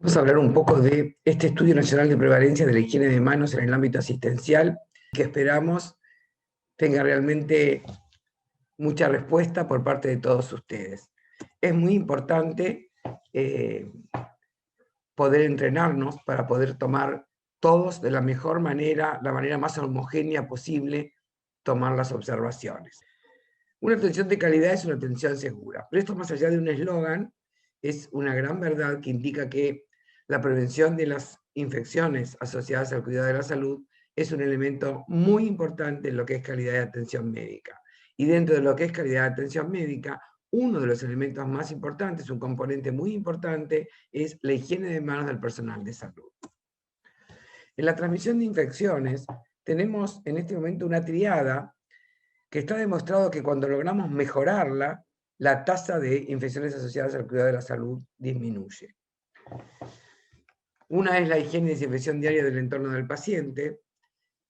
Vamos a hablar un poco de este Estudio Nacional de Prevalencia de la Higiene de Manos en el ámbito asistencial, que esperamos tenga realmente mucha respuesta por parte de todos ustedes. Es muy importante poder entrenarnos para poder tomar todos de la mejor manera, la manera más homogénea posible, tomar las observaciones. Una atención de calidad es una atención segura, pero esto más allá de un eslogan, es una gran verdad que indica que la prevención de las infecciones asociadas al cuidado de la salud es un elemento muy importante en lo que es calidad de atención médica. Y dentro de lo que es calidad de atención médica, uno de los elementos más importantes, un componente muy importante, es la higiene de manos del personal de salud. En la transmisión de infecciones tenemos en este momento una triada que está demostrado que cuando logramos mejorarla, la tasa de infecciones asociadas al cuidado de la salud disminuye. Una es la higiene y desinfección diaria del entorno del paciente,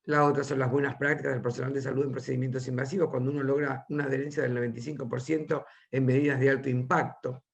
la otra son las buenas prácticas del personal de salud en procedimientos invasivos, cuando uno logra una adherencia del 95% en medidas de alto impacto.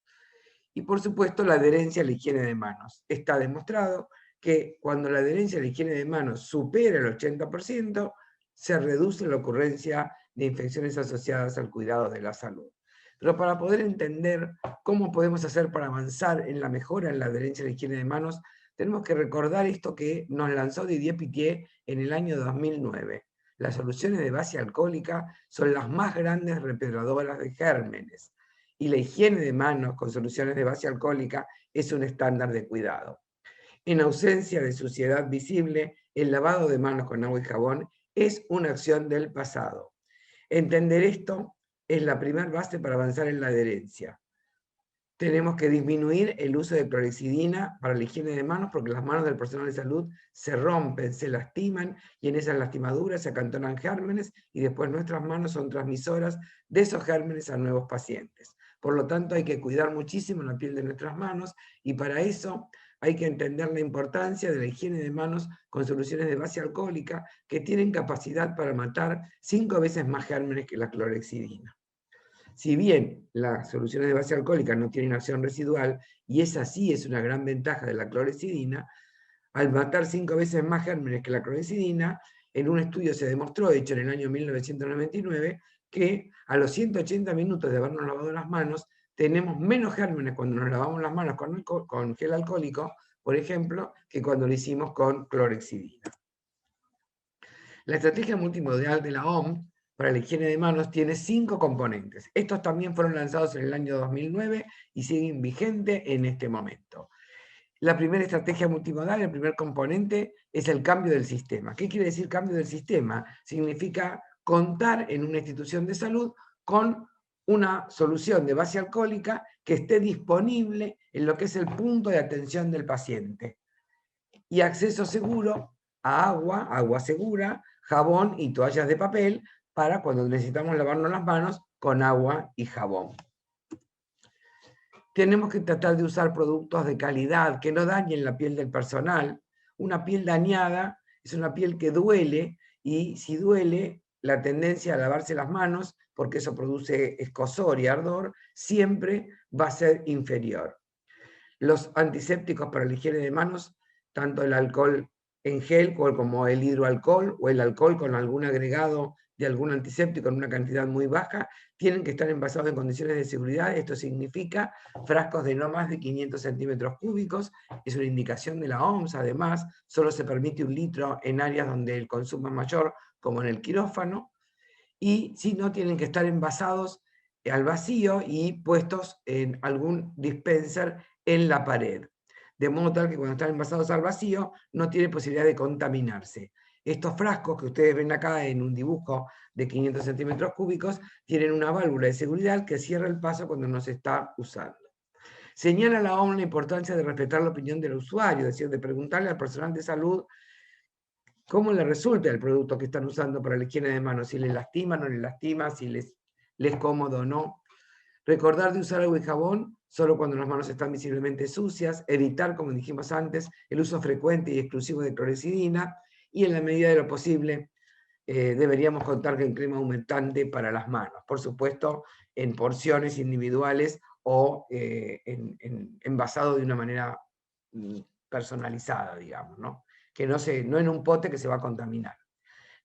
Y por supuesto la adherencia a la higiene de manos. Está demostrado que cuando la adherencia a la higiene de manos supera el 80%, se reduce la ocurrencia de infecciones asociadas al cuidado de la salud. Pero para poder entender cómo podemos hacer para avanzar en la mejora en la adherencia a la higiene de manos, tenemos que recordar esto que nos lanzó Didier Pittier en el año 2009. Las soluciones de base alcohólica son las más grandes repedradoras de gérmenes, y la higiene de manos con soluciones de base alcohólica es un estándar de cuidado. En ausencia de suciedad visible, el lavado de manos con agua y jabón es una acción del pasado. Entender esto es la primera base para avanzar en la adherencia. Tenemos que disminuir el uso de clorexidina para la higiene de manos porque las manos del personal de salud se rompen, se lastiman y en esas lastimaduras se acantonan gérmenes y después nuestras manos son transmisoras de esos gérmenes a nuevos pacientes. Por lo tanto, hay que cuidar muchísimo la piel de nuestras manos y para eso hay que entender la importancia de la higiene de manos con soluciones de base alcohólica que tienen capacidad para matar 5 veces más gérmenes que la clorexidina. Si bien las soluciones de base alcohólica no tienen acción residual, y esa sí es una gran ventaja de la clorexidina, al matar 5 veces más gérmenes que la clorexidina, en un estudio se demostró, hecho en el año 1999, que a los 180 minutos de habernos lavado las manos, tenemos menos gérmenes cuando nos lavamos las manos con gel alcohólico, por ejemplo, que cuando lo hicimos con clorexidina. La estrategia multimodal de la OMS para la higiene de manos tiene 5 componentes. Estos también fueron lanzados en el año 2009 y siguen vigentes en este momento. La primera estrategia multimodal, el primer componente, es el cambio del sistema. ¿Qué quiere decir cambio del sistema? Significa contar en una institución de salud con una solución de base alcohólica que esté disponible en lo que es el punto de atención del paciente. Y acceso seguro a agua, agua segura, jabón y toallas de papel para cuando necesitamos lavarnos las manos con agua y jabón. Tenemos que tratar de usar productos de calidad que no dañen la piel del personal. Una piel dañada es una piel que duele y si duele, la tendencia a lavarse las manos, porque eso produce escozor y ardor, siempre va a ser inferior. Los antisépticos para la higiene de manos, tanto el alcohol en gel como el hidroalcohol o el alcohol con algún agregado de algún antiséptico en una cantidad muy baja, tienen que estar envasados en condiciones de seguridad. Esto significa frascos de no más de 500 centímetros cúbicos. Es una indicación de la OMS. Además, solo se permite 1 litro en áreas donde el consumo es mayor, como en el quirófano. Y si no, tienen que estar envasados al vacío y puestos en algún dispenser en la pared. De modo tal que cuando están envasados al vacío no tiene posibilidad de contaminarse. Estos frascos que ustedes ven acá en un dibujo de 500 centímetros cúbicos tienen una válvula de seguridad que cierra el paso cuando no se está usando. Señala la OMS la importancia de respetar la opinión del usuario, es decir, de preguntarle al personal de salud cómo le resulta el producto que están usando para la higiene de manos, si les lastima o no les lastima, si les es cómodo o no. Recordar de usar agua y jabón solo cuando las manos están visiblemente sucias, evitar, como dijimos antes, el uso frecuente y exclusivo de clorexidina, y en la medida de lo posible deberíamos contar con crema humectante para las manos, por supuesto en porciones individuales o envasado de una manera personalizada, digamos, ¿no? Que no en un pote que se va a contaminar.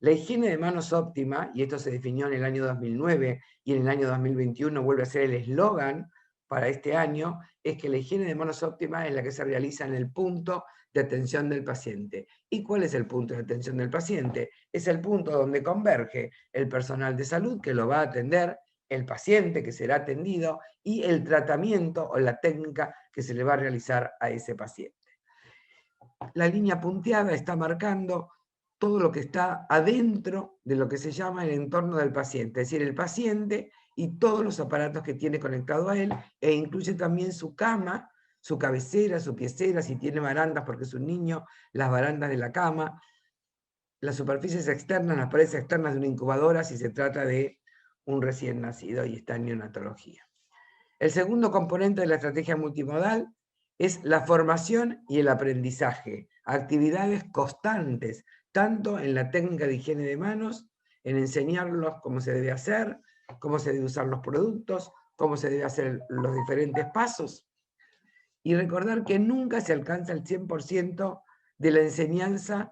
La higiene de manos óptima, y esto se definió en el año 2009 y en el año 2021 vuelve a ser el eslogan para este año, es que la higiene de manos óptima es la que se realiza en el punto de atención del paciente. ¿Y cuál es el punto de atención del paciente? Es el punto donde converge el personal de salud que lo va a atender, el paciente que será atendido y el tratamiento o la técnica que se le va a realizar a ese paciente. La línea punteada está marcando todo lo que está adentro de lo que se llama el entorno del paciente, es decir, el paciente y todos los aparatos que tiene conectado a él, e incluye también su cama, su cabecera, su piecera, si tiene barandas porque es un niño, las barandas de la cama, las superficies externas, las paredes externas de una incubadora si se trata de un recién nacido y está en neonatología. El segundo componente de la estrategia multimodal es la formación y el aprendizaje, actividades constantes, tanto en la técnica de higiene de manos, en enseñarlos cómo se debe hacer, cómo se deben usar los productos, cómo se deben hacer los diferentes pasos, y recordar que nunca se alcanza el 100% de la enseñanza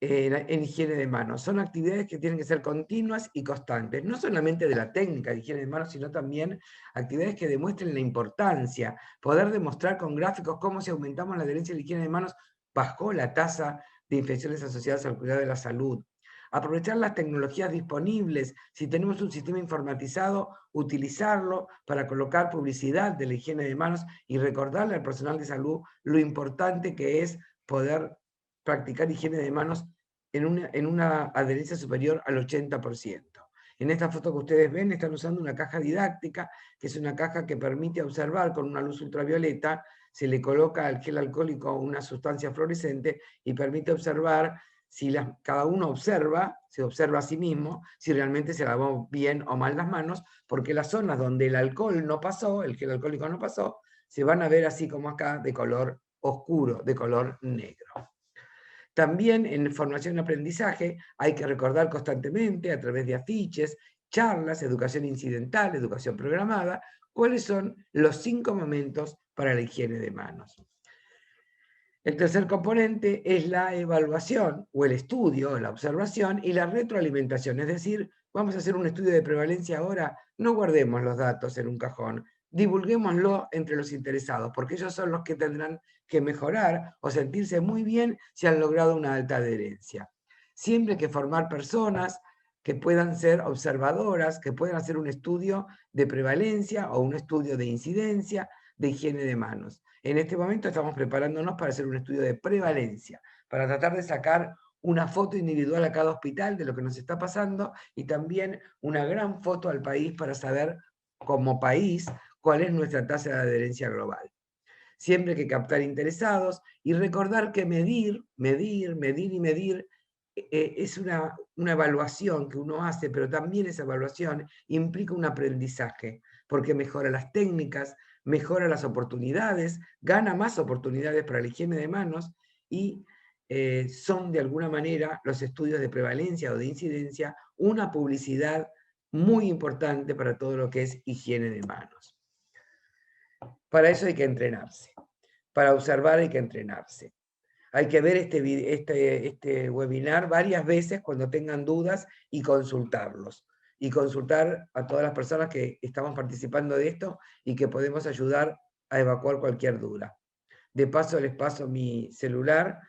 en higiene de manos. Son actividades que tienen que ser continuas y constantes, no solamente de la técnica de higiene de manos, sino también actividades que demuestren la importancia, poder demostrar con gráficos cómo si aumentamos la adherencia a la higiene de manos, bajó la tasa de infecciones asociadas al cuidado de la salud. Aprovechar las tecnologías disponibles, si tenemos un sistema informatizado, utilizarlo para colocar publicidad de la higiene de manos y recordarle al personal de salud lo importante que es poder practicar higiene de manos en una adherencia superior al 80%. En esta foto que ustedes ven están usando una caja didáctica, que es una caja que permite observar con una luz ultravioleta, se le coloca al gel alcohólico una sustancia fluorescente y permite observar si cada uno se observa a sí mismo, si realmente se lavó bien o mal las manos, porque las zonas donde el alcohol no pasó, el gel alcohólico no pasó, se van a ver así como acá, de color oscuro, de color negro. También en formación y aprendizaje hay que recordar constantemente, a través de afiches, charlas, educación incidental, educación programada, cuáles son los 5 momentos para la higiene de manos. El tercer componente es la evaluación o el estudio, la observación y la retroalimentación. Es decir, vamos a hacer un estudio de prevalencia ahora, no guardemos los datos en un cajón, divulguémoslo entre los interesados, porque ellos son los que tendrán que mejorar o sentirse muy bien si han logrado una alta adherencia. Siempre hay que formar personas que puedan ser observadoras, que puedan hacer un estudio de prevalencia o un estudio de incidencia de higiene de manos. En este momento estamos preparándonos para hacer un estudio de prevalencia, para tratar de sacar una foto individual a cada hospital de lo que nos está pasando y también una gran foto al país para saber, como país, cuál es nuestra tasa de adherencia global. Siempre hay que captar interesados y recordar que medir es una evaluación que uno hace, pero también esa evaluación implica un aprendizaje, porque mejora las técnicas, mejora las oportunidades, gana más oportunidades para la higiene de manos y son de alguna manera los estudios de prevalencia o de incidencia una publicidad muy importante para todo lo que es higiene de manos. Para eso hay que entrenarse, para observar hay que entrenarse. Hay que ver este webinar varias veces cuando tengan dudas y consultarlos. Y consultar a todas las personas que estamos participando de esto y que podemos ayudar a evacuar cualquier duda. De paso les paso mi celular,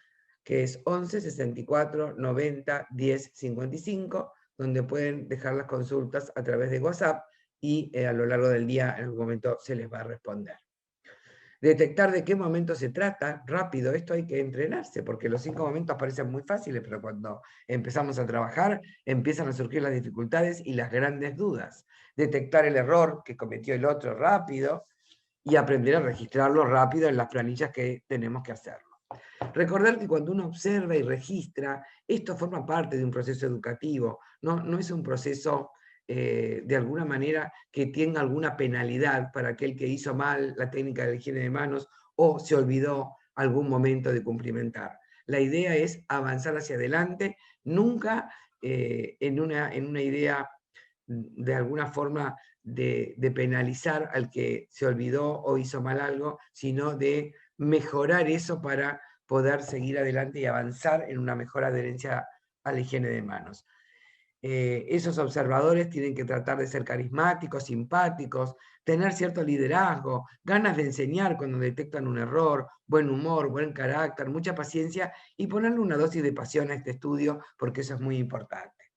que es 11 64 90 10 55, donde pueden dejar las consultas a través de WhatsApp y a lo largo del día en algún momento se les va a responder. Detectar de qué momento se trata, rápido, esto hay que entrenarse, porque los 5 momentos parecen muy fáciles, pero cuando empezamos a trabajar, empiezan a surgir las dificultades y las grandes dudas. Detectar el error que cometió el otro rápido y aprender a registrarlo rápido en las planillas que tenemos que hacerlo. Recordar que cuando uno observa y registra, esto forma parte de un proceso educativo, no es un proceso de alguna manera que tenga alguna penalidad para aquel que hizo mal la técnica de la higiene de manos o se olvidó algún momento de cumplimentar. La idea es avanzar hacia adelante, nunca en una idea de alguna forma de penalizar al que se olvidó o hizo mal algo, sino de mejorar eso para poder seguir adelante y avanzar en una mejor adherencia a la higiene de manos. Esos observadores tienen que tratar de ser carismáticos, simpáticos, tener cierto liderazgo, ganas de enseñar cuando detectan un error, buen humor, buen carácter, mucha paciencia y ponerle una dosis de pasión a este estudio porque eso es muy importante.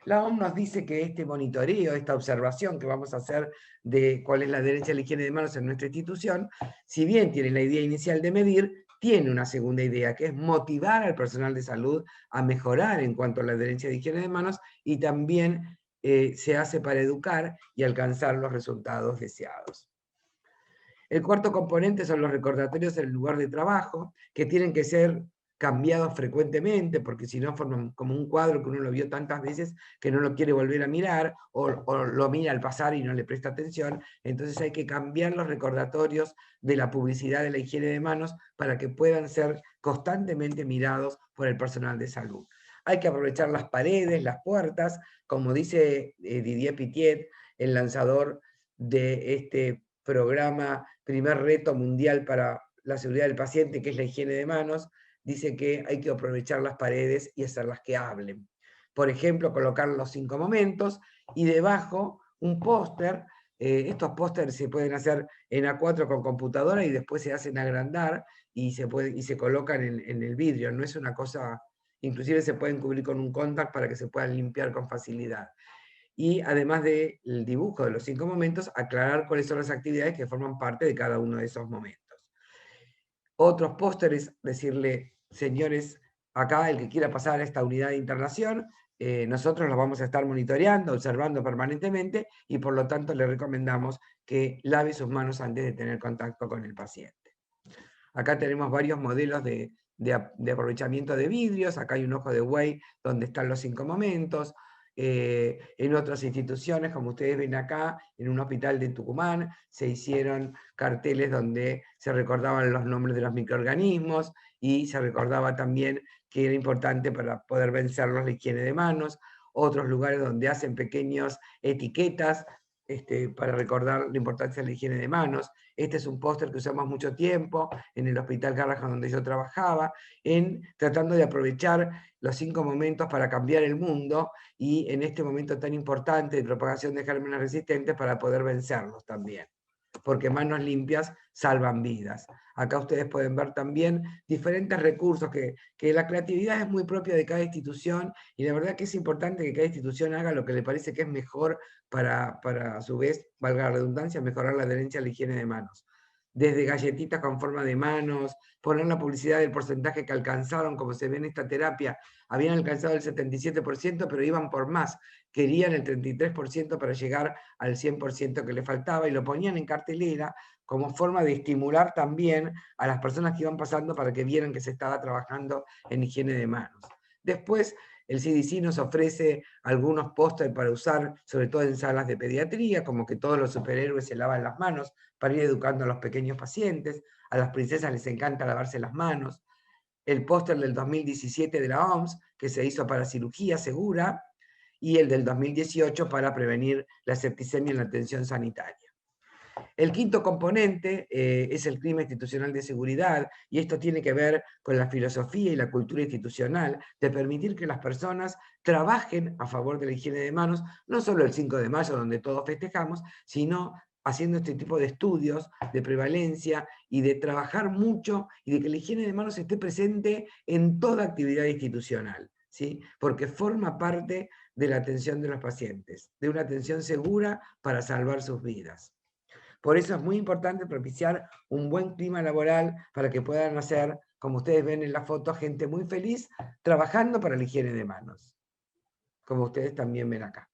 La OMS nos dice que este monitoreo, esta observación que vamos a hacer de cuál es la adherencia a la higiene de manos en nuestra institución, si bien tiene la idea inicial de medir, tiene una segunda idea, que es motivar al personal de salud a mejorar en cuanto a la adherencia de higiene de manos y también se hace para educar y alcanzar los resultados deseados. El cuarto componente son los recordatorios en el lugar de trabajo, que tienen que ser cambiados frecuentemente, porque si no forman como un cuadro que uno lo vio tantas veces que no lo quiere volver a mirar, o lo mira al pasar y no le presta atención. Entonces hay que cambiar los recordatorios de la publicidad de la higiene de manos para que puedan ser constantemente mirados por el personal de salud. Hay que aprovechar las paredes, las puertas, como dice Didier Pittiet, el lanzador de este programa Primer Reto Mundial para la Seguridad del Paciente, que es la higiene de manos, dice que hay que aprovechar las paredes y hacerlas que hablen. Por ejemplo, colocar los 5 momentos y debajo un póster. Estos pósters se pueden hacer en A4 con computadora y después se hacen agrandar y se colocan en el vidrio. No es una cosa, inclusive se pueden cubrir con un contact para que se puedan limpiar con facilidad. Y además del dibujo de los 5 momentos, aclarar cuáles son las actividades que forman parte de cada uno de esos momentos. Otros pósteres, decirle, señores, acá el que quiera pasar a esta unidad de internación, nosotros los vamos a estar monitoreando, observando permanentemente y por lo tanto le recomendamos que lave sus manos antes de tener contacto con el paciente. Acá tenemos varios modelos de aprovechamiento de vidrios, acá hay un ojo de buey donde están los 5 momentos. En otras instituciones, como ustedes ven acá, en un hospital de Tucumán, se hicieron carteles donde se recordaban los nombres de los microorganismos y se recordaba también que era importante para poder vencerlos la higiene de manos. Otros lugares donde hacen pequeñas etiquetas para recordar la importancia de la higiene de manos. Este es un póster que usamos mucho tiempo en el Hospital Garrahan donde yo trabajaba, tratando de aprovechar los 5 momentos para cambiar el mundo y en este momento tan importante de propagación de gérmenes resistentes para poder vencerlos también. Porque manos limpias salvan vidas. Acá ustedes pueden ver también diferentes recursos que la creatividad es muy propia de cada institución y la verdad que es importante que cada institución haga lo que le parece que es mejor para a su vez, valga la redundancia, mejorar la adherencia a la higiene de manos. Desde galletitas con forma de manos, poner la publicidad del porcentaje que alcanzaron, como se ve en esta terapia, habían alcanzado el 77%, pero iban por más. Querían el 33% para llegar al 100% que le faltaba y lo ponían en cartelera como forma de estimular también a las personas que iban pasando para que vieran que se estaba trabajando en higiene de manos. Después, el CDC nos ofrece algunos pósteres para usar, sobre todo en salas de pediatría, como que todos los superhéroes se lavan las manos para ir educando a los pequeños pacientes. A las princesas les encanta lavarse las manos. El póster del 2017 de la OMS, que se hizo para cirugía segura, y el del 2018 para prevenir la septicemia en la atención sanitaria. El quinto componente es el clima institucional de seguridad, y esto tiene que ver con la filosofía y la cultura institucional de permitir que las personas trabajen a favor de la higiene de manos, no solo el 5 de mayo, donde todos festejamos, sino haciendo este tipo de estudios de prevalencia y de trabajar mucho y de que la higiene de manos esté presente en toda actividad institucional, ¿sí? Porque forma parte de la atención de los pacientes, de una atención segura para salvar sus vidas. Por eso es muy importante propiciar un buen clima laboral para que puedan hacer, como ustedes ven en la foto, gente muy feliz trabajando para la higiene de manos, como ustedes también ven acá.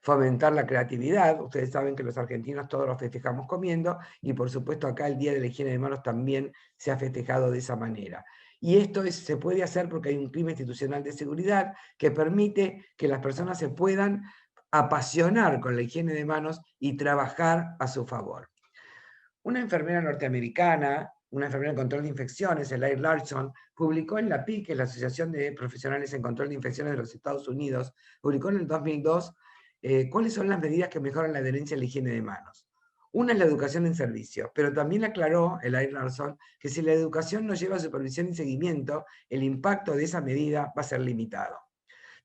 Fomentar la creatividad, ustedes saben que los argentinos todos los festejamos comiendo y por supuesto acá el Día de la Higiene de Manos también se ha festejado de esa manera. Y esto se puede hacer porque hay un clima institucional de seguridad que permite que las personas se puedan apasionar con la higiene de manos y trabajar a su favor. Una enfermera norteamericana, una enfermera en control de infecciones, Elaine Larson, publicó en la PIC, que es la Asociación de Profesionales en Control de Infecciones de los Estados Unidos, publicó en el 2002 cuáles son las medidas que mejoran la adherencia a la higiene de manos. Una es la educación en servicio, pero también aclaró Elaine Larson que si la educación no lleva supervisión y seguimiento, el impacto de esa medida va a ser limitado.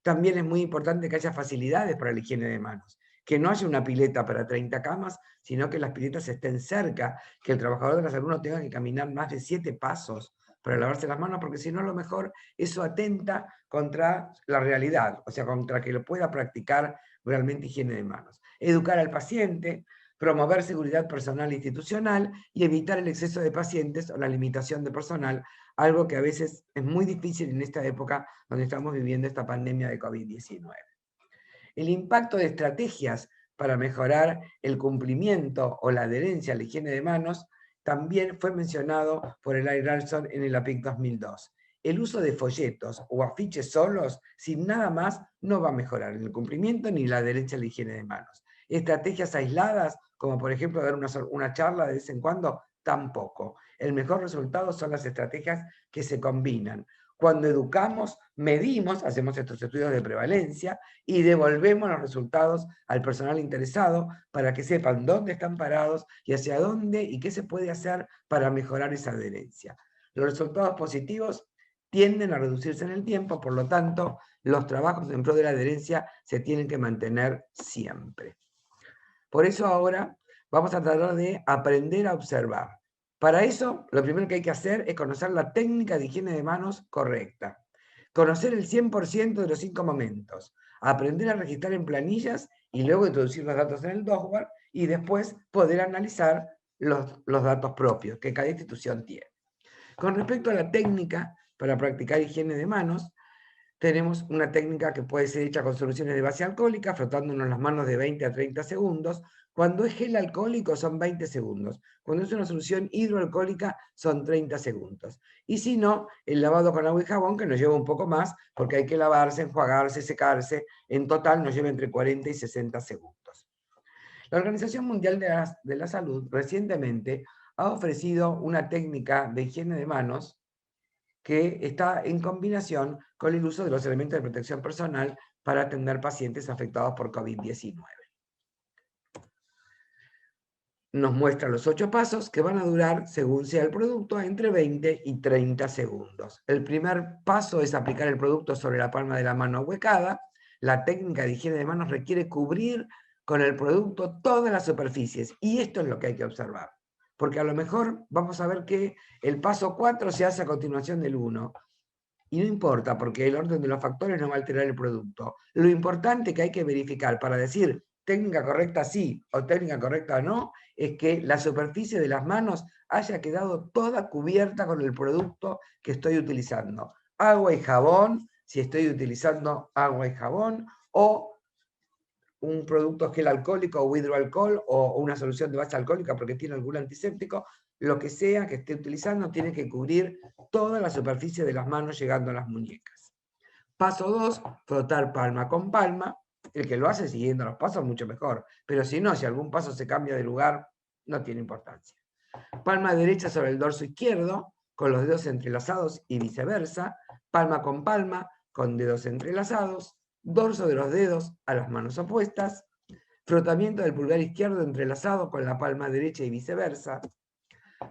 También es muy importante que haya facilidades para la higiene de manos, que no haya una pileta para 30 camas, sino que las piletas estén cerca, que el trabajador de la salud no tenga que caminar más de 7 pasos para lavarse las manos, porque si no, a lo mejor eso atenta contra la realidad, o sea, contra que lo pueda practicar realmente higiene de manos. Educar al paciente, promover seguridad personal e institucional y evitar el exceso de pacientes o la limitación de personal, algo que a veces es muy difícil en esta época donde estamos viviendo esta pandemia de COVID-19. El impacto de estrategias para mejorar el cumplimiento o la adherencia a la higiene de manos también fue mencionado por Elaine Larson en el APIC 2002. El uso de folletos o afiches solos, sin nada más, no va a mejorar el cumplimiento ni la adherencia a la higiene de manos. Estrategias aisladas, como por ejemplo dar una charla de vez en cuando, tampoco. El mejor resultado son las estrategias que se combinan. Cuando educamos, medimos, hacemos estos estudios de prevalencia y devolvemos los resultados al personal interesado para que sepan dónde están parados y hacia dónde y qué se puede hacer para mejorar esa adherencia. Los resultados positivos tienden a reducirse en el tiempo, por lo tanto, los trabajos en pro de la adherencia se tienen que mantener siempre. Por eso ahora vamos a tratar de aprender a observar. Para eso, lo primero que hay que hacer es conocer la técnica de higiene de manos correcta. Conocer el 100% de los 5 momentos. Aprender a registrar en planillas y luego introducir los datos en el software y después poder analizar los datos propios que cada institución tiene. Con respecto a la técnica para practicar higiene de manos, tenemos una técnica que puede ser hecha con soluciones de base alcohólica, frotándonos las manos de 20 a 30 segundos. Cuando es gel alcohólico son 20 segundos. Cuando es una solución hidroalcohólica son 30 segundos. Y si no, el lavado con agua y jabón, que nos lleva un poco más, porque hay que lavarse, enjuagarse, secarse. En total nos lleva entre 40 y 60 segundos. La Organización Mundial de la Salud recientemente ha ofrecido una técnica de higiene de manos que está en combinación con el uso de los elementos de protección personal para atender pacientes afectados por COVID-19. Nos muestra los 8 pasos que van a durar, según sea el producto, entre 20 y 30 segundos. El primer paso es aplicar el producto sobre la palma de la mano ahuecada. La técnica de higiene de manos requiere cubrir con el producto todas las superficies, y esto es lo que hay que observar. Porque a lo mejor vamos a ver que el paso 4 se hace a continuación del 1. Y no importa, porque el orden de los factores no va a alterar el producto. Lo importante que hay que verificar para decir técnica correcta sí o técnica correcta no, es que la superficie de las manos haya quedado toda cubierta con el producto que estoy utilizando. Agua y jabón, si estoy utilizando agua y jabón, o un producto gel alcohólico o hidroalcohol o una solución de base alcohólica porque tiene algún antiséptico, lo que sea que esté utilizando tiene que cubrir toda la superficie de las manos llegando a las muñecas. Paso 2, frotar palma con palma. El que lo hace siguiendo los pasos mucho mejor, pero si no, si algún paso se cambia de lugar, no tiene importancia. Palma derecha sobre el dorso izquierdo, con los dedos entrelazados y viceversa. Palma con dedos entrelazados. Dorso de los dedos a las manos opuestas. Frotamiento del pulgar izquierdo entrelazado con la palma derecha y viceversa.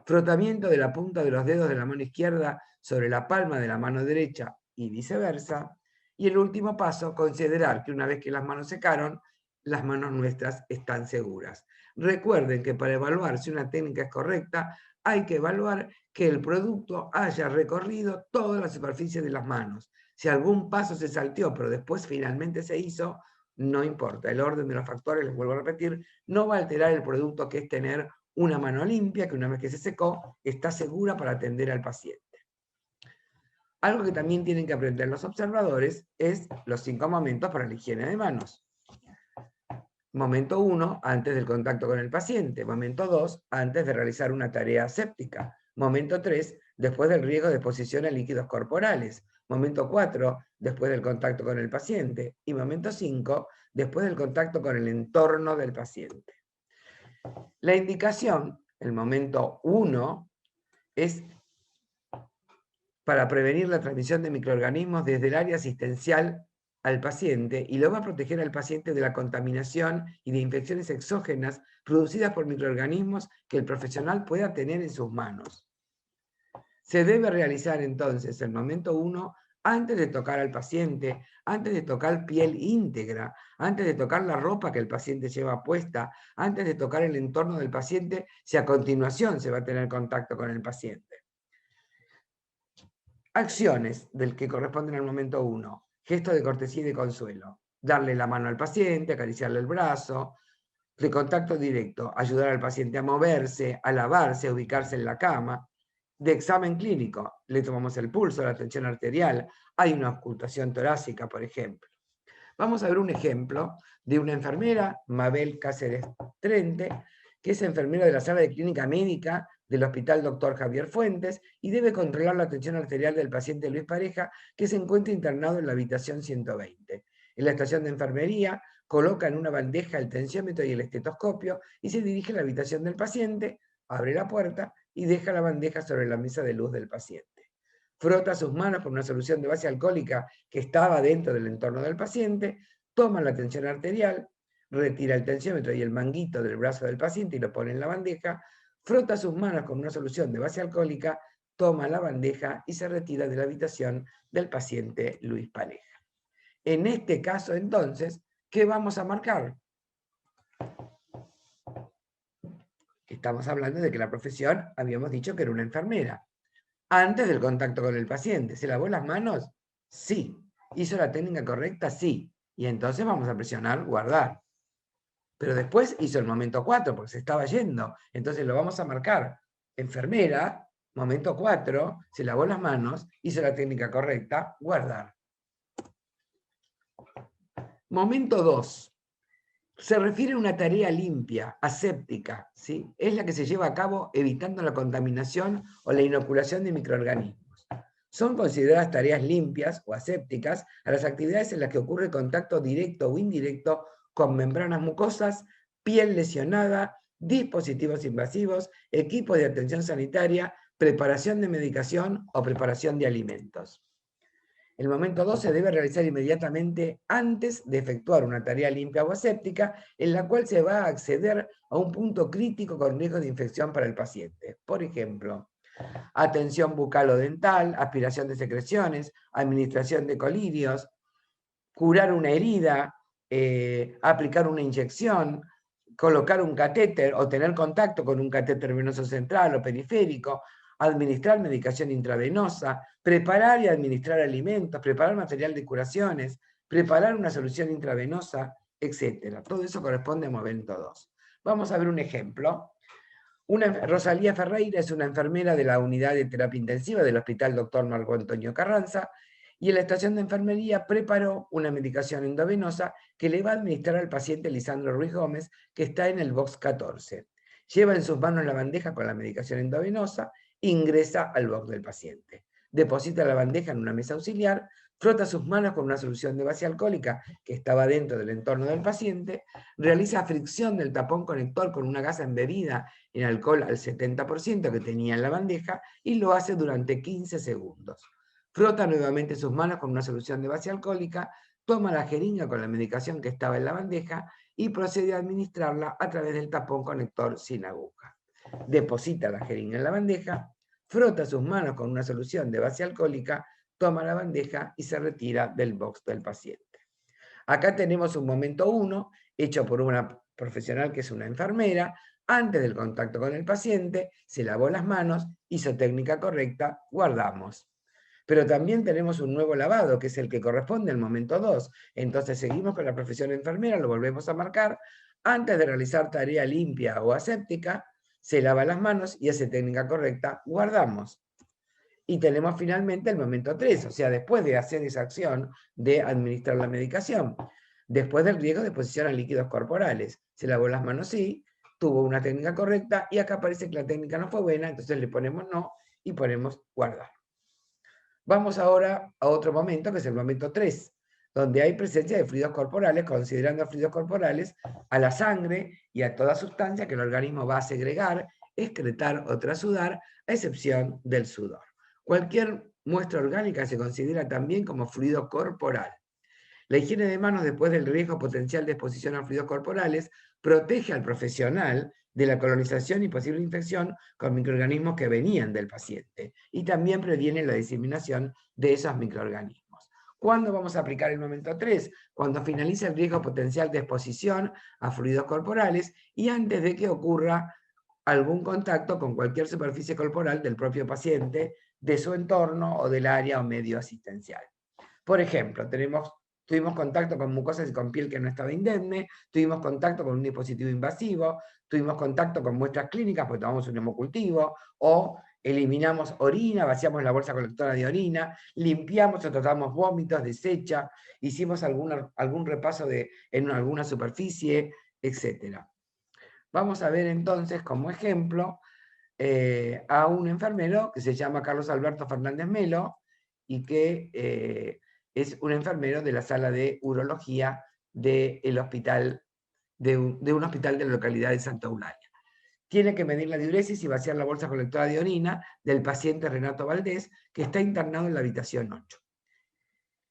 Frotamiento de la punta de los dedos de la mano izquierda sobre la palma de la mano derecha y viceversa. Y el último paso, considerar que una vez que las manos secaron, las manos nuestras están seguras. Recuerden que para evaluar si una técnica es correcta, hay que evaluar que el producto haya recorrido toda la superficie de las manos. Si algún paso se salteó, pero después finalmente se hizo, no importa. El orden de los factores, les vuelvo a repetir, no va a alterar el producto, que es tener una mano limpia, que una vez que se secó, está segura para atender al paciente. Algo que también tienen que aprender los observadores es los 5 momentos para la higiene de manos. Momento 1, antes del contacto con el paciente. Momento 2, antes de realizar una tarea aséptica. Momento 3, después del riesgo de exposición a líquidos corporales. Momento 4, después del contacto con el paciente. Y momento 5, después del contacto con el entorno del paciente. La indicación, el momento 1, es para prevenir la transmisión de microorganismos desde el área asistencial al paciente y lo va a proteger al paciente de la contaminación y de infecciones exógenas producidas por microorganismos que el profesional pueda tener en sus manos. Se debe realizar entonces el momento 1 antes de tocar al paciente, antes de tocar piel íntegra, antes de tocar la ropa que el paciente lleva puesta, antes de tocar el entorno del paciente, si a continuación se va a tener contacto con el paciente. Acciones del que corresponden al momento 1. Gesto de cortesía y de consuelo. Darle la mano al paciente, acariciarle el brazo. De contacto directo, ayudar al paciente a moverse, a lavarse, a ubicarse en la cama. De examen clínico, le tomamos el pulso, la tensión arterial. Hay una ocultación torácica, por ejemplo. Vamos a ver un ejemplo de una enfermera, Mabel Cáceres Trente, que es enfermera de la sala de clínica médica del Hospital Dr. Javier Fuentes y debe controlar la tensión arterial del paciente Luis Pareja, que se encuentra internado en la habitación 120. En la estación de enfermería, coloca en una bandeja el tensiómetro y el estetoscopio y se dirige a la habitación del paciente, abre la puerta y deja la bandeja sobre la mesa de luz del paciente. Frota sus manos con una solución de base alcohólica que estaba dentro del entorno del paciente, toma la tensión arterial, retira el tensiómetro y el manguito del brazo del paciente y lo pone en la bandeja, frota sus manos con una solución de base alcohólica, toma la bandeja y se retira de la habitación del paciente Luis Pareja. En este caso, entonces, ¿qué vamos a marcar? Estamos hablando de que la profesión, habíamos dicho que era una enfermera. Antes del contacto con el paciente, ¿se lavó las manos? Sí. ¿Hizo la técnica correcta? Sí. Y entonces vamos a presionar guardar. Pero después hizo el momento 4 porque se estaba yendo. Entonces lo vamos a marcar. Enfermera, momento 4, se lavó las manos, hizo la técnica correcta, guardar. Momento 2. Se refiere a una tarea limpia, aséptica, ¿sí? Es la que se lleva a cabo evitando la contaminación o la inoculación de microorganismos. Son consideradas tareas limpias o asépticas a las actividades en las que ocurre contacto directo o indirecto con membranas mucosas, piel lesionada, dispositivos invasivos, equipos de atención sanitaria, preparación de medicación o preparación de alimentos. El momento 2 se debe realizar inmediatamente antes de efectuar una tarea limpia o aséptica en la cual se va a acceder a un punto crítico con riesgo de infección para el paciente. Por ejemplo, atención bucal o dental, aspiración de secreciones, administración de colirios, curar una herida, aplicar una inyección, colocar un catéter o tener contacto con un catéter venoso central o periférico, administrar medicación intravenosa, preparar y administrar alimentos, preparar material de curaciones, preparar una solución intravenosa, etc. Todo eso corresponde a momento 2. Vamos a ver un ejemplo. Rosalía Ferreira es una enfermera de la unidad de terapia intensiva del Hospital Dr. Marco Antonio Carranza y en la estación de enfermería preparó una medicación endovenosa que le va a administrar al paciente Lisandro Ruiz Gómez, que está en el box 14. Lleva en sus manos la bandeja con la medicación endovenosa, ingresa al box del paciente. Deposita la bandeja en una mesa auxiliar, frota sus manos con una solución de base alcohólica que estaba dentro del entorno del paciente, realiza fricción del tapón conector con una gasa embebida en alcohol al 70% que tenía en la bandeja y lo hace durante 15 segundos. Frota nuevamente sus manos con una solución de base alcohólica, toma la jeringa con la medicación que estaba en la bandeja y procede a administrarla a través del tapón conector sin aguja. Deposita la jeringa en la bandeja, frota sus manos con una solución de base alcohólica, toma la bandeja y se retira del box del paciente. Acá tenemos un momento 1, hecho por una profesional que es una enfermera, antes del contacto con el paciente, se lavó las manos, hizo técnica correcta, guardamos. Pero también tenemos un nuevo lavado, que es el que corresponde al momento 2. Entonces seguimos con la profesión enfermera, lo volvemos a marcar. Antes de realizar tarea limpia o aséptica, se lava las manos y hace técnica correcta, guardamos. Y tenemos finalmente el momento 3, o sea, después de hacer esa acción de administrar la medicación, después del riesgo de exposición a líquidos corporales. Se lavó las manos, sí, tuvo una técnica correcta y acá parece que la técnica no fue buena, entonces le ponemos no y ponemos guardar. Vamos ahora a otro momento, que es el momento 3, donde hay presencia de fluidos corporales, considerando fluidos corporales a la sangre y a toda sustancia que el organismo va a segregar, excretar o trasudar, a excepción del sudor. Cualquier muestra orgánica se considera también como fluido corporal. La higiene de manos después del riesgo potencial de exposición a fluidos corporales protege al profesional de la colonización y posible infección con microorganismos que venían del paciente y también previene la diseminación de esos microorganismos. ¿Cuándo vamos a aplicar el momento 3? Cuando finaliza el riesgo potencial de exposición a fluidos corporales y antes de que ocurra algún contacto con cualquier superficie corporal del propio paciente, de su entorno o del área o medio asistencial. Por ejemplo, tuvimos contacto con mucosas y con piel que no estaba indemne, tuvimos contacto con un dispositivo invasivo, tuvimos contacto con muestras clínicas porque tomamos un hemocultivo, o eliminamos orina, vaciamos la bolsa colectora de orina, limpiamos o tratamos vómitos, desecha, hicimos algún repaso en alguna superficie, etc. Vamos a ver entonces como ejemplo a un enfermero que se llama Carlos Alberto Fernández Melo y que es un enfermero de la sala de urología del hospital, de un hospital de la localidad de Santa Eulalia. Tiene que medir la diuresis y vaciar la bolsa colectora de orina del paciente Renato Valdés, que está internado en la habitación 8.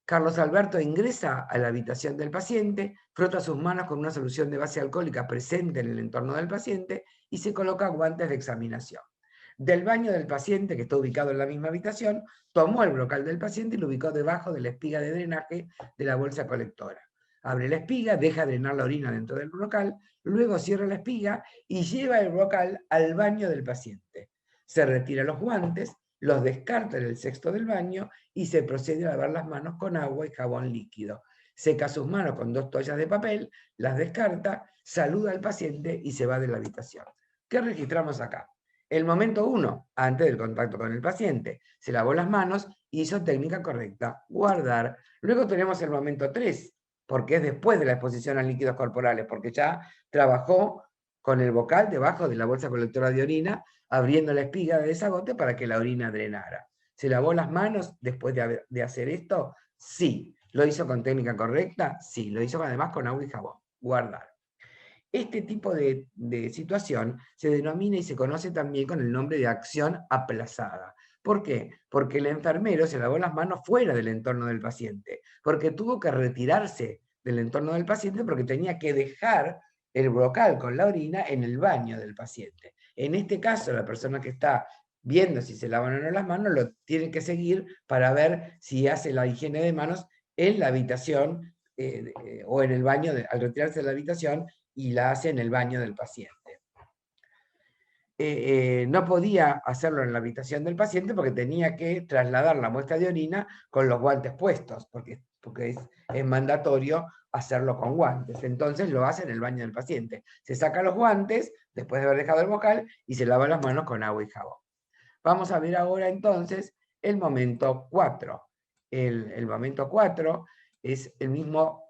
Carlos Alberto ingresa a la habitación del paciente, frota sus manos con una solución de base alcohólica presente en el entorno del paciente y se coloca guantes de examinación. Del baño del paciente, que está ubicado en la misma habitación, tomó el brocal del paciente y lo ubicó debajo de la espiga de drenaje de la bolsa colectora. Abre la espiga, deja drenar la orina dentro del brocal, luego cierra la espiga y lleva el brocal al baño del paciente. Se retira los guantes, los descarta en el cesto del baño y se procede a lavar las manos con agua y jabón líquido. Seca sus manos con 2 toallas de papel, las descarta, saluda al paciente y se va de la habitación. ¿Qué registramos acá? El momento 1, antes del contacto con el paciente, se lavó las manos, hizo técnica correcta, guardar. Luego tenemos el momento 3, porque es después de la exposición a líquidos corporales, porque ya trabajó con el bocal debajo de la bolsa colectora de orina, abriendo la espiga de desagote para que la orina drenara. ¿Se lavó las manos después de hacer esto? Sí. ¿Lo hizo con técnica correcta? Sí. Lo hizo además con agua y jabón. Guardar. Este tipo de situación se denomina y se conoce también con el nombre de acción aplazada. ¿Por qué? Porque el enfermero se lavó las manos fuera del entorno del paciente, porque tuvo que retirarse del entorno del paciente porque tenía que dejar el brocal con la orina en el baño del paciente. En este caso, la persona que está viendo si se lavan o no las manos lo tiene que seguir para ver si hace la higiene de manos en la habitación o en el baño, al retirarse de la habitación, y la hace en el baño del paciente. No podía hacerlo en la habitación del paciente porque tenía que trasladar la muestra de orina con los guantes puestos, porque es mandatorio hacerlo con guantes. Entonces lo hace en el baño del paciente. Se saca los guantes después de haber dejado el bocal y se lava las manos con agua y jabón. Vamos a ver ahora entonces el momento 4. El momento 4 es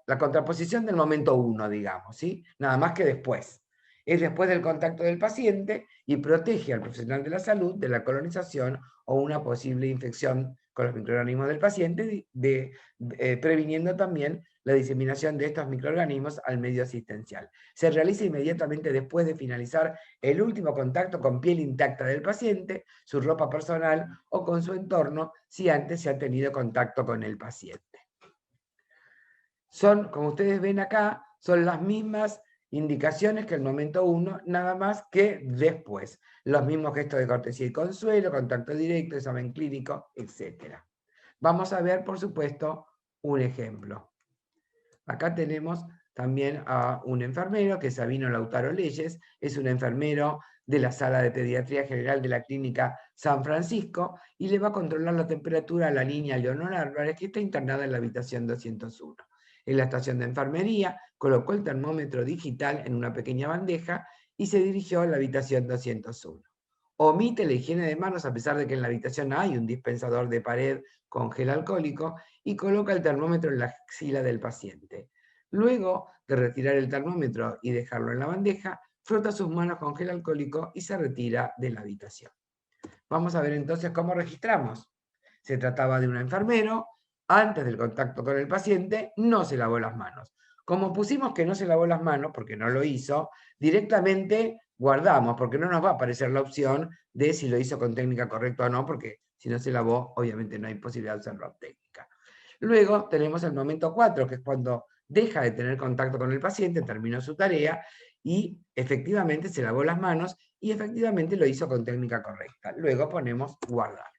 la contraposición del momento 1, digamos, ¿sí? Nada más que después. Es después del contacto del paciente y protege al profesional de la salud de la colonización o una posible infección con los microorganismos del paciente, previniendo también la diseminación de estos microorganismos al medio asistencial. Se realiza inmediatamente después de finalizar el último contacto con piel intacta del paciente, su ropa personal o con su entorno, si antes se ha tenido contacto con el paciente. Como ustedes ven acá, son las mismas indicaciones que el momento 1, nada más que después. Los mismos gestos de cortesía y consuelo, contacto directo, examen clínico, etc. Vamos a ver, por supuesto, un ejemplo. Acá tenemos también a un enfermero, que es Sabino Lautaro Leyes, es un enfermero de la sala de pediatría general de la clínica San Francisco, y le va a controlar la temperatura a la niña Leonor Álvarez, que está internada en la habitación 201. En la estación de enfermería, colocó el termómetro digital en una pequeña bandeja y se dirigió a la habitación 201. Omite la higiene de manos a pesar de que en la habitación hay un dispensador de pared con gel alcohólico y coloca el termómetro en la axila del paciente. Luego de retirar el termómetro y dejarlo en la bandeja, frota sus manos con gel alcohólico y se retira de la habitación. Vamos a ver entonces cómo registramos. Se trataba de un enfermero. Antes del contacto con el paciente, no se lavó las manos. Como pusimos que no se lavó las manos, porque no lo hizo, directamente guardamos, porque no nos va a aparecer la opción de si lo hizo con técnica correcta o no, porque si no se lavó, obviamente no hay posibilidad de usar la técnica. Luego tenemos el momento 4, que es cuando deja de tener contacto con el paciente, terminó su tarea y efectivamente se lavó las manos y efectivamente lo hizo con técnica correcta. Luego ponemos guardar.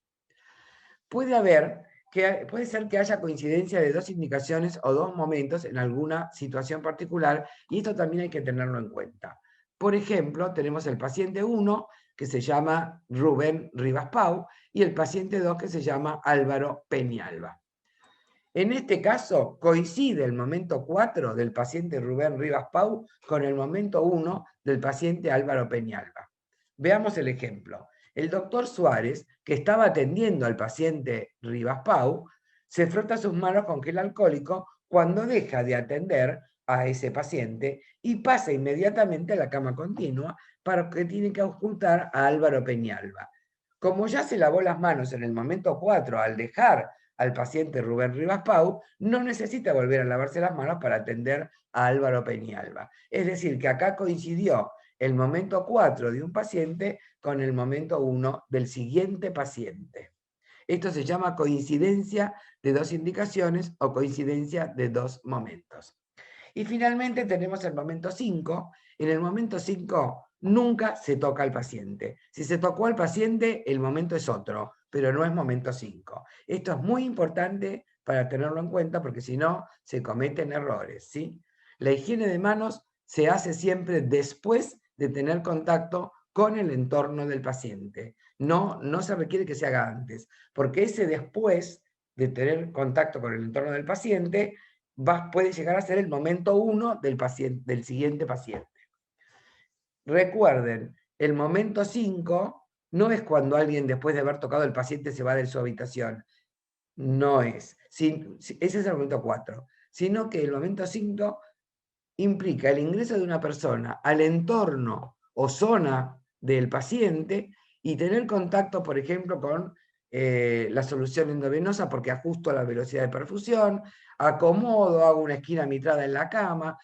Puede ser que haya coincidencia de dos indicaciones o dos momentos en alguna situación particular, y esto también hay que tenerlo en cuenta. Por ejemplo, tenemos el paciente 1, que se llama Rubén Rivas Pau, y el paciente 2, que se llama Álvaro Peñalba. En este caso, coincide el momento 4 del paciente Rubén Rivas Pau con el momento 1 del paciente Álvaro Peñalba. Veamos el ejemplo. El doctor Suárez, que estaba atendiendo al paciente Rivas Pau, se frota sus manos con gel alcohólico cuando deja de atender a ese paciente y pasa inmediatamente a la cama continua para que tiene que ocultar a Álvaro Peñalba. Como ya se lavó las manos en el momento 4 al dejar al paciente Rubén Rivas Pau, no necesita volver a lavarse las manos para atender a Álvaro Peñalba. Es decir, que acá coincidió el momento 4 de un paciente con el momento 1 del siguiente paciente. Esto se llama coincidencia de dos indicaciones o coincidencia de dos momentos. Y finalmente tenemos el momento 5. En el momento 5 nunca se toca al paciente. Si se tocó al paciente, el momento es otro, pero no es momento 5. Esto es muy importante para tenerlo en cuenta porque si no, se cometen errores, ¿sí? La higiene de manos se hace siempre después de tener contacto con el entorno del paciente. No se requiere que se haga antes, porque ese después de tener contacto con el entorno del paciente puede llegar a ser el momento 1 del siguiente paciente. Recuerden, el momento 5 no es cuando alguien después de haber tocado al paciente se va de su habitación. No es. Ese es el momento 4. Sino que el momento 5 implica el ingreso de una persona al entorno o zona del paciente y tener contacto, por ejemplo, con la solución endovenosa porque ajusto la velocidad de perfusión, acomodo, hago una esquina mitrada en la cama,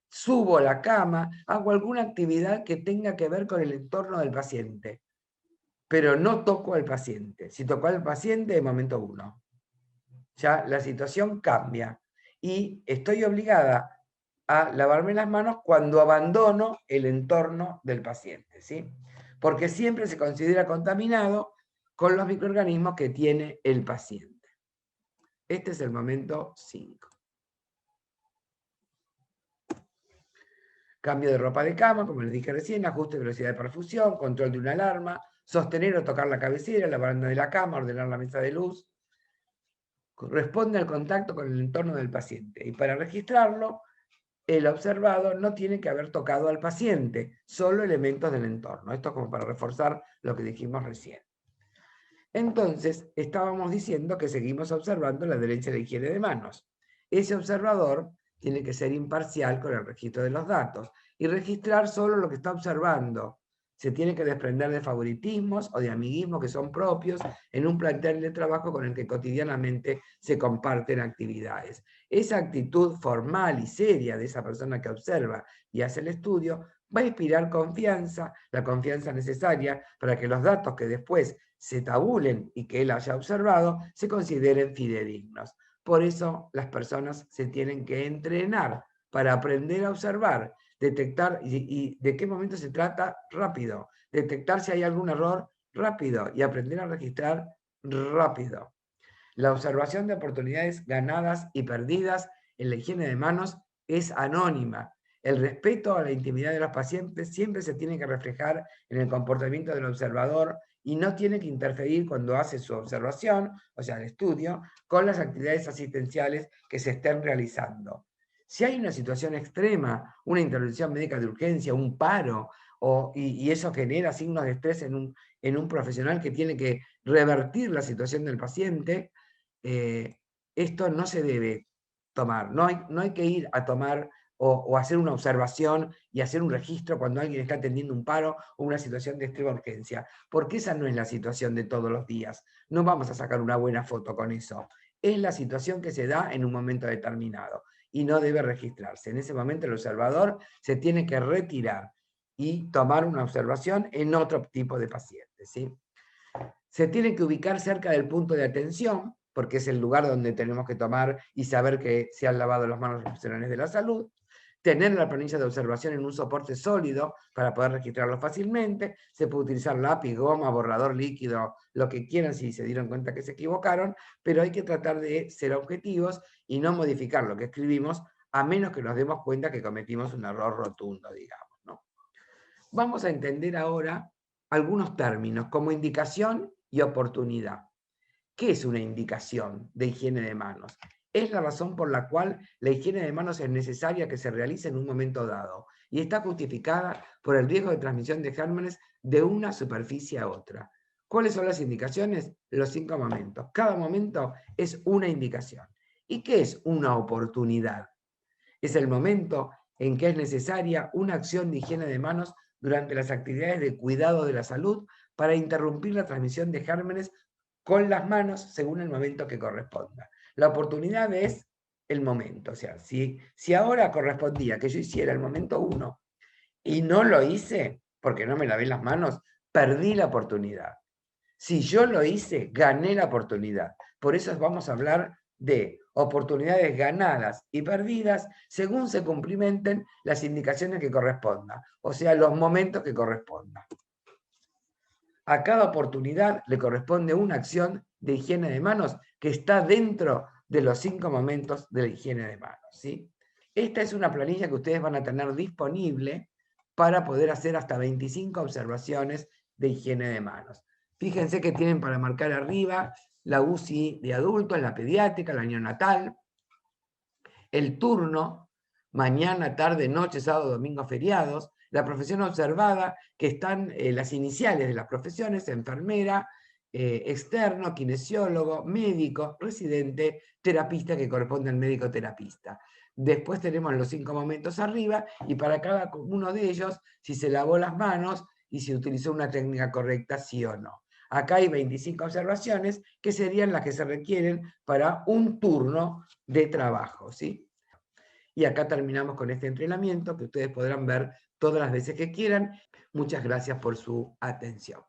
subo la cama, hago alguna actividad que tenga que ver con el entorno del paciente, pero no toco al paciente. Si toco al paciente, es momento 1. Ya la situación cambia y estoy obligada a lavarme las manos cuando abandono el entorno del paciente, ¿sí? Porque siempre se considera contaminado con los microorganismos que tiene el paciente. Este es el momento 5. Cambio de ropa de cama, como les dije recién, ajuste de velocidad de perfusión, control de una alarma, sostener o tocar la cabecera, la baranda de la cama, ordenar la mesa de luz. Corresponde al contacto con el entorno del paciente. Y para registrarlo, el observado no tiene que haber tocado al paciente, solo elementos del entorno. Esto es como para reforzar lo que dijimos recién. Entonces, estábamos diciendo que seguimos observando la adherencia de la higiene de manos. Ese observador tiene que ser imparcial con el registro de los datos y registrar solo lo que está observando. Se tiene que desprender de favoritismos o de amiguismos que son propios en un plantel de trabajo con el que cotidianamente se comparten actividades. Esa actitud formal y seria de esa persona que observa y hace el estudio va a inspirar confianza, la confianza necesaria para que los datos que después se tabulen y que él haya observado se consideren fidedignos. Por eso las personas se tienen que entrenar para aprender a observar, detectar y de qué momento se trata rápido, detectar si hay algún error rápido y aprender a registrar rápido. La observación de oportunidades ganadas y perdidas en la higiene de manos es anónima. El respeto a la intimidad de los pacientes siempre se tiene que reflejar en el comportamiento del observador y no tiene que interferir cuando hace su observación, o sea, el estudio, con las actividades asistenciales que se estén realizando. Si hay una situación extrema, una intervención médica de urgencia, un paro, y eso genera signos de estrés en un profesional que tiene que revertir la situación del paciente, esto no se debe tomar. No hay que ir a tomar o hacer una observación y hacer un registro cuando alguien está atendiendo un paro o una situación de extrema urgencia, porque esa no es la situación de todos los días. No vamos a sacar una buena foto con eso. Es la situación que se da en un momento determinado y no debe registrarse. En ese momento el observador se tiene que retirar y tomar una observación en otro tipo de pacientes, ¿sí? Se tiene que ubicar cerca del punto de atención, porque es el lugar donde tenemos que tomar y saber que se han lavado las manos los profesionales de la salud. Tener la planilla de observación en un soporte sólido para poder registrarlo fácilmente. Se puede utilizar lápiz, goma, borrador líquido, lo que quieran si se dieron cuenta que se equivocaron, pero hay que tratar de ser objetivos y no modificar lo que escribimos, a menos que nos demos cuenta que cometimos un error rotundo, digamos, ¿no? Vamos a entender ahora algunos términos como indicación y oportunidad. ¿Qué es una indicación de higiene de manos? Es la razón por la cual la higiene de manos es necesaria que se realice en un momento dado y está justificada por el riesgo de transmisión de gérmenes de una superficie a otra. ¿Cuáles son las indicaciones? Los 5 momentos. Cada momento es una indicación. ¿Y qué es una oportunidad? Es el momento en que es necesaria una acción de higiene de manos durante las actividades de cuidado de la salud para interrumpir la transmisión de gérmenes con las manos según el momento que corresponda. La oportunidad es el momento, o sea, si ahora correspondía que yo hiciera el momento 1 y no lo hice porque no me lavé las manos, perdí la oportunidad. Si yo lo hice, gané la oportunidad. Por eso vamos a hablar de oportunidades ganadas y perdidas según se cumplimenten las indicaciones que correspondan, o sea, los momentos que correspondan. A cada oportunidad le corresponde una acción de higiene de manos que está dentro de los 5 momentos de la higiene de manos, ¿sí? Esta es una planilla que ustedes van a tener disponible para poder hacer hasta 25 observaciones de higiene de manos. Fíjense que tienen para marcar arriba la UCI de adultos, la pediátrica, la neonatal, el turno, mañana, tarde, noche, sábado, domingo, feriados, la profesión observada, que están las iniciales de las profesiones: enfermera, externo, kinesiólogo, médico, residente, terapista, que corresponde al médico terapista. Después tenemos los 5 momentos arriba, y para cada uno de ellos, si se lavó las manos y si utilizó una técnica correcta, sí o no. Acá hay 25 observaciones que serían las que se requieren para un turno de trabajo, ¿sí? Y acá terminamos con este entrenamiento que ustedes podrán ver todas las veces que quieran. Muchas gracias por su atención.